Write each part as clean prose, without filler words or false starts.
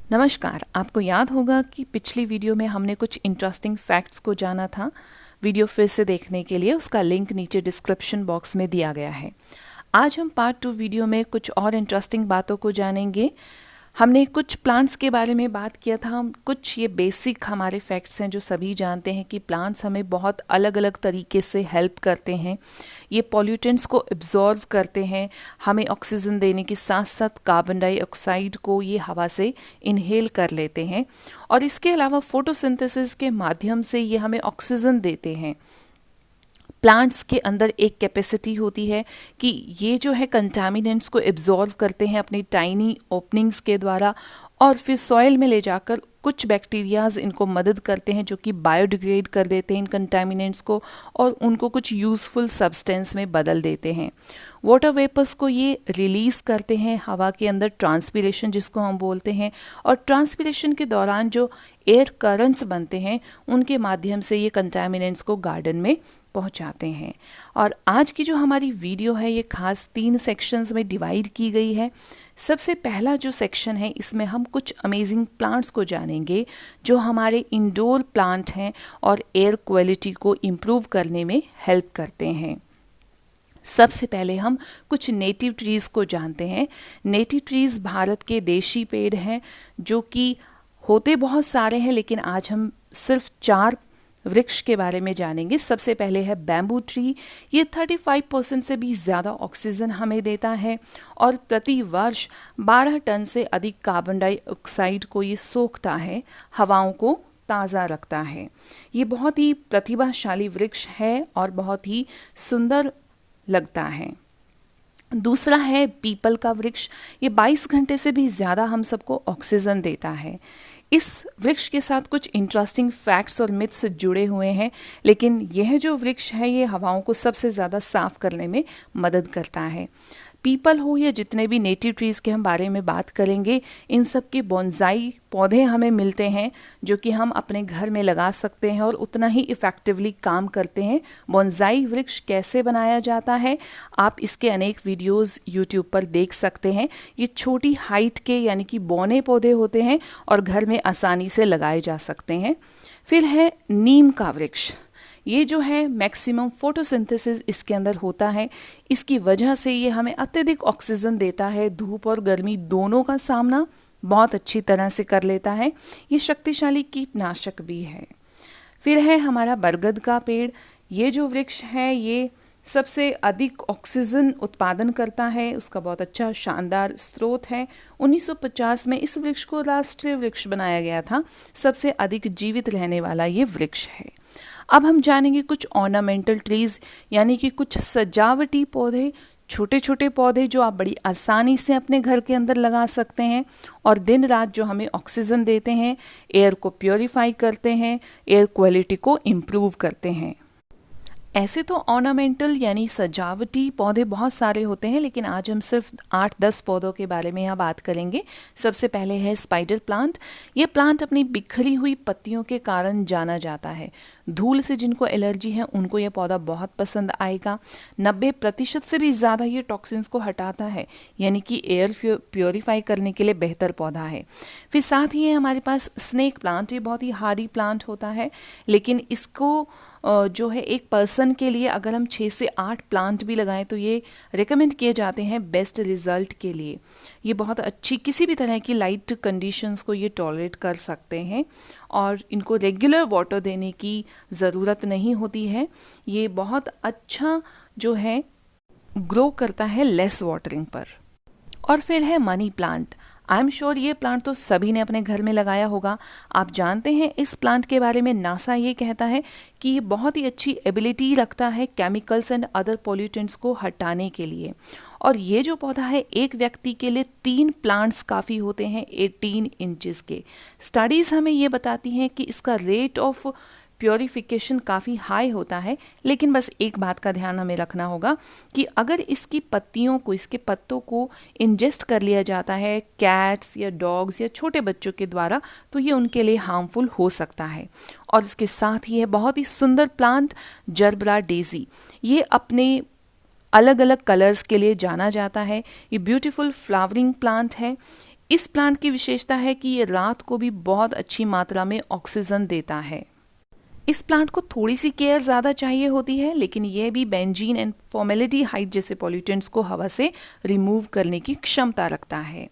नमस्कार। आपको याद होगा कि पिछली वीडियो में हमने कुछ इंटरेस्टिंग फैक्ट्स को जाना था। वीडियो फिर से देखने के लिए उसका लिंक नीचे डिस्क्रिप्शन बॉक्स में दिया गया है। आज हम पार्ट 2 वीडियो में कुछ और इंटरेस्टिंग बातों को जानेंगे। हमने कुछ प्लांट्स के बारे में बात किया था। हम कुछ ये बेसिक हमारे फैक्ट्स हैं जो सभी जानते हैं कि प्लांट्स हमें बहुत अलग अलग तरीके से हेल्प करते हैं। ये पॉल्यूटेंट्स को एब्जॉर्व करते हैं, हमें ऑक्सीजन देने के साथ साथ कार्बन डाइऑक्साइड को ये हवा से इनहेल कर लेते हैं और इसके अलावा फोटोसिंथेसिस के माध्यम से ये हमें ऑक्सीजन देते हैं। प्लांट्स के अंदर एक कैपेसिटी होती है कि ये जो है कंटामिनेंट्स को एब्जॉर्व करते हैं अपनी टाइनी ओपनिंग्स के द्वारा और फिर सॉइल में ले जाकर कुछ बैक्टीरियाज इनको मदद करते हैं जो कि बायोडिग्रेड कर देते हैं इन कंटामिनेंट्स को और उनको कुछ यूज़फुल सब्सटेंस में बदल देते हैं। वाटर वेपर्स को ये रिलीज़ करते हैं हवा के अंदर, ट्रांसपिरेशन जिसको हम बोलते हैं, और ट्रांसपिरेशन के दौरान जो एयर करंट्स बनते हैं उनके माध्यम से ये कंटामिनेंट्स को गार्डन में पहुंचाते हैं। और आज की जो हमारी वीडियो है ये खास 3 सेक्शंस में डिवाइड की गई है। सबसे पहला जो सेक्शन है इसमें हम कुछ अमेजिंग प्लांट्स को जानेंगे जो हमारे इंडोर प्लांट हैं और एयर क्वालिटी को इम्प्रूव करने में हेल्प करते हैं। सबसे पहले हम कुछ नेटिव ट्रीज़ को जानते हैं। नेटिव ट्रीज़ भारत के देशी पेड़ हैं जो कि होते बहुत सारे हैं, लेकिन आज हम सिर्फ 4 वृक्ष के बारे में जानेंगे। सबसे पहले है बैम्बू ट्री। ये 35% से भी ज़्यादा ऑक्सीजन हमें देता है और प्रति वर्ष 12 टन से अधिक कार्बन डाइऑक्साइड को ये सोखता है, हवाओं को ताज़ा रखता है। ये बहुत ही प्रतिभाशाली वृक्ष है और बहुत ही सुंदर लगता है। दूसरा है पीपल का वृक्ष। ये 22 घंटे से भी ज़्यादा हम सबको ऑक्सीजन देता है। इस वृक्ष के साथ कुछ इंटरेस्टिंग फैक्ट्स और मिथ्स जुड़े हुए हैं, लेकिन यह जो वृक्ष है ये हवाओं को सबसे ज़्यादा साफ करने में मदद करता है। पीपल हो या जितने भी नेटिव ट्रीज़ के हम बारे में बात करेंगे, इन सब के बोनसाई पौधे हमें मिलते हैं जो कि हम अपने घर में लगा सकते हैं और उतना ही इफ़ेक्टिवली काम करते हैं। बोनसाई वृक्ष कैसे बनाया जाता है आप इसके अनेक वीडियोस यूट्यूब पर देख सकते हैं। ये छोटी हाइट के यानी कि बौने पौधे होते हैं और घर में आसानी से लगाए जा सकते हैं। फिर है नीम का वृक्ष। ये जो है मैक्सिमम फोटोसिंथेसिस इसके अंदर होता है। इसकी वजह से ये हमें अत्यधिक ऑक्सीजन देता है, धूप और गर्मी दोनों का सामना बहुत अच्छी तरह से कर लेता है। ये शक्तिशाली कीटनाशक भी है। फिर है हमारा बरगद का पेड़। ये जो वृक्ष है ये सबसे अधिक ऑक्सीजन उत्पादन करता है, उसका बहुत अच्छा शानदार स्रोत है। 1950 में इस वृक्ष को राष्ट्रीय वृक्ष बनाया गया था। सबसे अधिक जीवित रहने वाला ये वृक्ष है। अब हम जानेंगे कुछ ऑर्नामेंटल ट्रीज़ यानी कि कुछ सजावटी पौधे, छोटे छोटे पौधे जो आप बड़ी आसानी से अपने घर के अंदर लगा सकते हैं और दिन रात जो हमें ऑक्सीजन देते हैं, एयर को प्योरीफाई करते हैं, एयर क्वालिटी को इम्प्रूव करते हैं। ऐसे तो ऑर्नामेंटल यानी सजावटी पौधे बहुत सारे होते हैं, लेकिन आज हम सिर्फ 8-10 पौधों के बारे में यहाँ बात करेंगे। सबसे पहले है स्पाइडर प्लांट। ये प्लांट अपनी बिखरी हुई पत्तियों के कारण जाना जाता है। धूल से जिनको एलर्जी है उनको ये पौधा बहुत पसंद आएगा। 90% से भी ज़्यादा ये टॉक्सिन्स को हटाता है, यानी कि एयर प्योरीफाई करने के लिए बेहतर पौधा है। फिर साथ ही है हमारे पास स्नेक प्लांट। ये बहुत ही हार्डी प्लांट होता है, लेकिन इसको जो है एक पर्सन के लिए अगर हम 6 से 8 प्लांट भी लगाएं तो ये रिकमेंड किए जाते हैं बेस्ट रिजल्ट के लिए। ये बहुत अच्छी किसी भी तरह की लाइट कंडीशंस को ये टॉलरेट कर सकते हैं और इनको रेगुलर वाटर देने की ज़रूरत नहीं होती है। ये बहुत अच्छा जो है ग्रो करता है लेस वाटरिंग पर। और फिर है money plant. I am sure ये प्लांट तो सभी ने अपने घर में लगाया होगा। आप जानते हैं इस प्लांट के बारे में नासा ये कहता है कि ये बहुत ही अच्छी एबिलिटी रखता है केमिकल्स एंड अदर पॉल्यूटेंट्स को हटाने के लिए। और ये जो पौधा है एक व्यक्ति के लिए 3 प्लांट्स काफ़ी होते हैं 18 इंचेस के। स्टडीज़ हमें ये बताती हैं कि इसका रेट ऑफ प्योरीफिकेशन काफ़ी हाई होता है, लेकिन बस एक बात का ध्यान हमें रखना होगा कि अगर इसकी पत्तियों को, इसके पत्तों को इंजेस्ट कर लिया जाता है कैट्स या डॉग्स या छोटे बच्चों के द्वारा तो ये उनके लिए हार्मफुल हो सकता है। और इसके साथ ही है बहुत ही सुंदर प्लांट जरबरा डेजी। ये अपने अलग अलग कलर्स के लिए जाना जाता है। ये ब्यूटीफुल फ्लावरिंग प्लांट है। इस प्लांट की विशेषता है कि ये रात को भी बहुत अच्छी मात्रा में ऑक्सीजन देता है। इस प्लांट को थोड़ी सी केयर ज़्यादा चाहिए होती है, लेकिन ये भी बेंजीन एंड फॉर्मेल्डिहाइड जैसे पॉल्यूटेंट्स को हवा से रिमूव करने की क्षमता रखता है।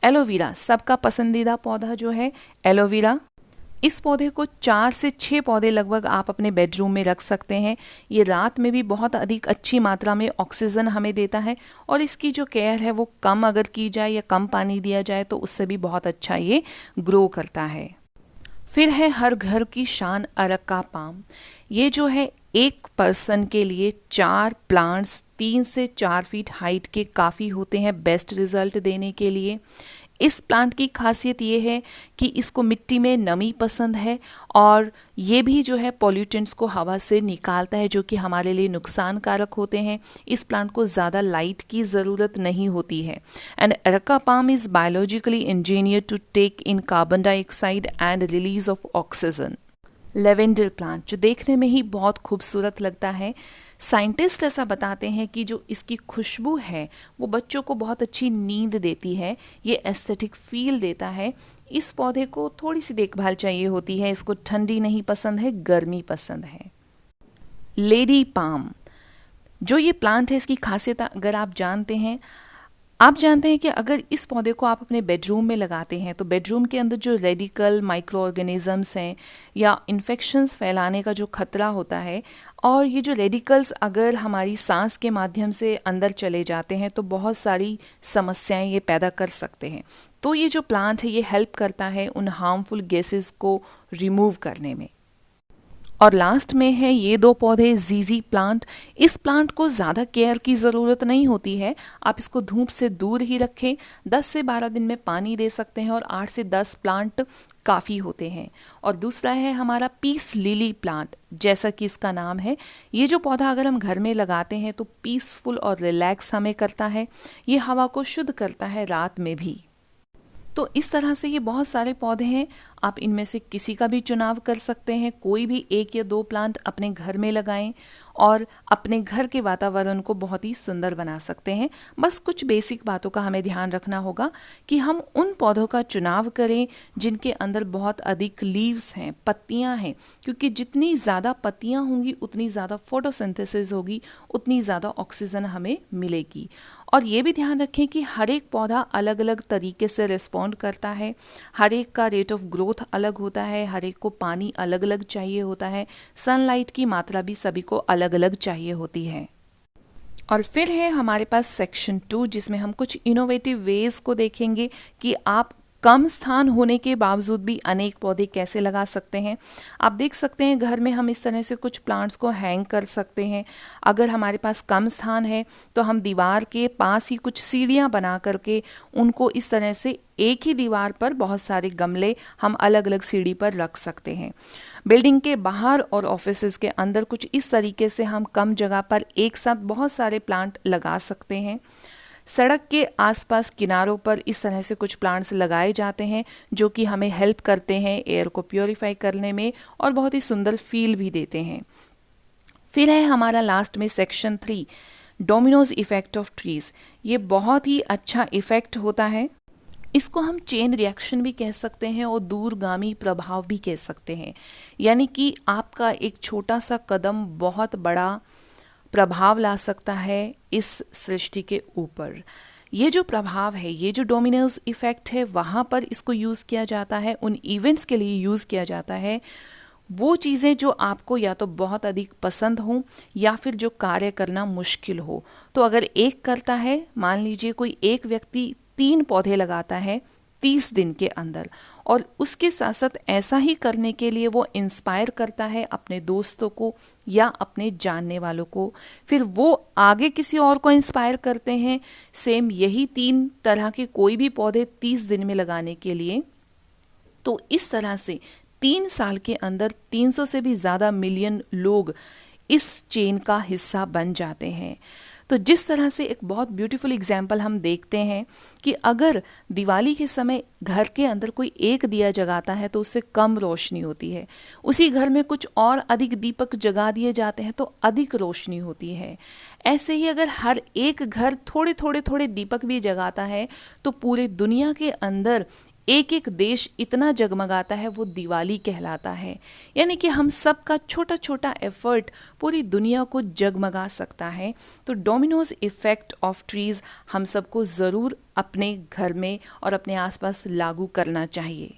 एलोवेरा सबका पसंदीदा पौधा जो है एलोवेरा, इस पौधे को 4 से 6 पौधे लगभग आप अपने बेडरूम में रख सकते हैं। ये रात में भी बहुत अधिक अच्छी मात्रा में ऑक्सीजन हमें देता है और इसकी जो केयर है वो कम अगर की जाए या कम पानी दिया जाए तो उससे भी बहुत अच्छा ये ग्रो करता है। फिर है हर घर की शान अरका पाम। ये जो है एक पर्सन के लिए 4 प्लांट्स 3 से 4 फीट हाइट के काफ़ी होते हैं बेस्ट रिजल्ट देने के लिए। इस प्लांट की खासियत ये है कि इसको मिट्टी में नमी पसंद है और ये भी जो है पॉल्यूटेंट्स को हवा से निकालता है जो कि हमारे लिए नुकसानकारक होते हैं। इस प्लांट को ज़्यादा लाइट की ज़रूरत नहीं होती है। And areca palm is biologically engineer to take in carbon dioxide and release of oxygen. Lavender plant जो देखने में ही बहुत खूबसूरत लगता है, साइंटिस्ट ऐसा बताते हैं कि जो इसकी खुशबू है वो बच्चों को बहुत अच्छी नींद देती है, ये एस्थेटिक फील देता है। इस पौधे को थोड़ी सी देखभाल चाहिए होती है, इसको ठंडी नहीं पसंद है, गर्मी पसंद है। लेडी पाम जो ये प्लांट है, इसकी खासियत अगर आप जानते हैं कि अगर इस पौधे को आप अपने बेडरूम में लगाते हैं तो बेडरूम के अंदर जो रेडिकल माइक्रो ऑर्गेनिजम्स हैं या इन्फेक्शंस फैलाने का जो खतरा होता है, और ये जो रेडिकल्स अगर हमारी सांस के माध्यम से अंदर चले जाते हैं तो बहुत सारी समस्याएं ये पैदा कर सकते हैं। तो ये जो प्लांट है ये हेल्प करता है उन हार्मफुल गैसेस को रिमूव करने में। और लास्ट में है ये 2 पौधे जीजी प्लांट। इस प्लांट को ज़्यादा केयर की ज़रूरत नहीं होती है, आप इसको धूप से दूर ही रखें, 10 से 12 दिन में पानी दे सकते हैं और 8 से 10 प्लांट काफ़ी होते हैं। और दूसरा है हमारा पीस लिली प्लांट, जैसा कि इसका नाम है। ये जो पौधा अगर हम घर में लगाते हैं तो पीसफुल और रिलैक्स हमें करता है, ये हवा को शुद्ध करता है रात में भी। तो इस तरह से ये बहुत सारे पौधे हैं, आप इनमें से किसी का भी चुनाव कर सकते हैं। कोई भी 1 या 2 प्लांट अपने घर में लगाएं और अपने घर के वातावरण को बहुत ही सुंदर बना सकते हैं। बस कुछ बेसिक बातों का हमें ध्यान रखना होगा कि हम उन पौधों का चुनाव करें जिनके अंदर बहुत अधिक लीव्स हैं, पत्तियां हैं, क्योंकि जितनी ज़्यादा पत्तियां होंगी उतनी ज़्यादा फोटोसिंथेसिस होगी, उतनी ज़्यादा ऑक्सीजन हमें मिलेगी। और ये भी ध्यान रखें कि हर एक पौधा अलग अलग तरीके से रिस्पॉन्ड करता है, हर एक का रेट ऑफ ग्रोथ अलग होता है, हर एक को पानी अलग अलग चाहिए होता है, सनलाइट की मात्रा भी सभी को अलग अलग चाहिए होती है। और फिर है हमारे पास सेक्शन 2 जिसमें हम कुछ इनोवेटिव वेज को देखेंगे कि आप कम स्थान होने के बावजूद भी अनेक पौधे कैसे लगा सकते हैं। आप देख सकते हैं घर में हम इस तरह से कुछ प्लांट्स को हैंग कर सकते हैं। अगर हमारे पास कम स्थान है तो हम दीवार के पास ही कुछ सीढ़ियाँ बना करके उनको इस तरह से एक ही दीवार पर बहुत सारे गमले हम अलग अलग सीढ़ी पर रख सकते हैं। बिल्डिंग के बाहर और ऑफिसेज के अंदर कुछ इस तरीके से हम कम जगह पर एक साथ बहुत सारे प्लांट लगा सकते हैं। सड़क के आसपास किनारों पर इस तरह से कुछ प्लांट्स लगाए जाते हैं जो कि हमें हेल्प करते हैं एयर को प्योरीफाई करने में और बहुत ही सुंदर फील भी देते हैं। फिर है हमारा लास्ट में section 3, Domino's effect of trees. ये बहुत ही अच्छा इफेक्ट होता है, इसको हम चेन रिएक्शन भी कह सकते हैं और दूरगामी प्रभाव भी कह सकते हैं। यानी कि आपका एक छोटा सा कदम बहुत बड़ा प्रभाव ला सकता है इस सृष्टि के ऊपर। ये जो प्रभाव है, ये जो डोमिनोज इफेक्ट है, वहाँ पर इसको यूज़ किया जाता है, उन इवेंट्स के लिए यूज़ किया जाता है। वो चीज़ें जो आपको या तो बहुत अधिक पसंद हों या फिर जो कार्य करना मुश्किल हो। तो अगर एक करता है, मान लीजिए कोई एक व्यक्ति 3 पौधे लगाता है 30 दिन के अंदर, और उसके साथ साथ ऐसा ही करने के लिए वो इंस्पायर करता है अपने दोस्तों को या अपने जानने वालों को, फिर वो आगे किसी और को इंस्पायर करते हैं सेम यही 3 तरह के कोई भी पौधे 30 दिन में लगाने के लिए। तो इस तरह से 3 साल के अंदर 300 से भी ज़्यादा मिलियन लोग इस चेन का हिस्सा बन जाते हैं। तो जिस तरह से एक बहुत ब्यूटीफुल एग्जाम्पल हम देखते हैं कि अगर दिवाली के समय घर के अंदर कोई एक दिया जगाता है तो उससे कम रोशनी होती है, उसी घर में कुछ और अधिक दीपक जगा दिए जाते हैं तो अधिक रोशनी होती है। ऐसे ही अगर हर एक घर थोड़े थोड़े थोड़े दीपक भी जगाता है तो पूरे दुनिया के अंदर एक एक देश इतना जगमगाता है, वो दिवाली कहलाता है। यानी कि हम सब का छोटा छोटा एफर्ट पूरी दुनिया को जगमगा सकता है। तो डोमिनोज इफेक्ट ऑफ ट्रीज हम सबको ज़रूर अपने घर में और अपने आसपास लागू करना चाहिए।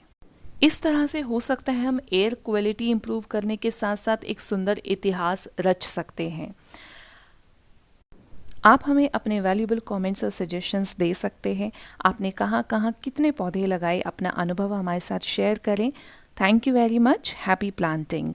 इस तरह से हो सकता है हम एयर क्वालिटी इंप्रूव करने के साथ साथ एक सुंदर इतिहास रच सकते हैं। आप हमें अपने वैल्यूएबल कमेंट्स और सजेशंस दे सकते हैं। आपने कहाँ कहाँ कितने पौधे लगाए, अपना अनुभव हमारे साथ शेयर करें। Thank you very much. Happy planting.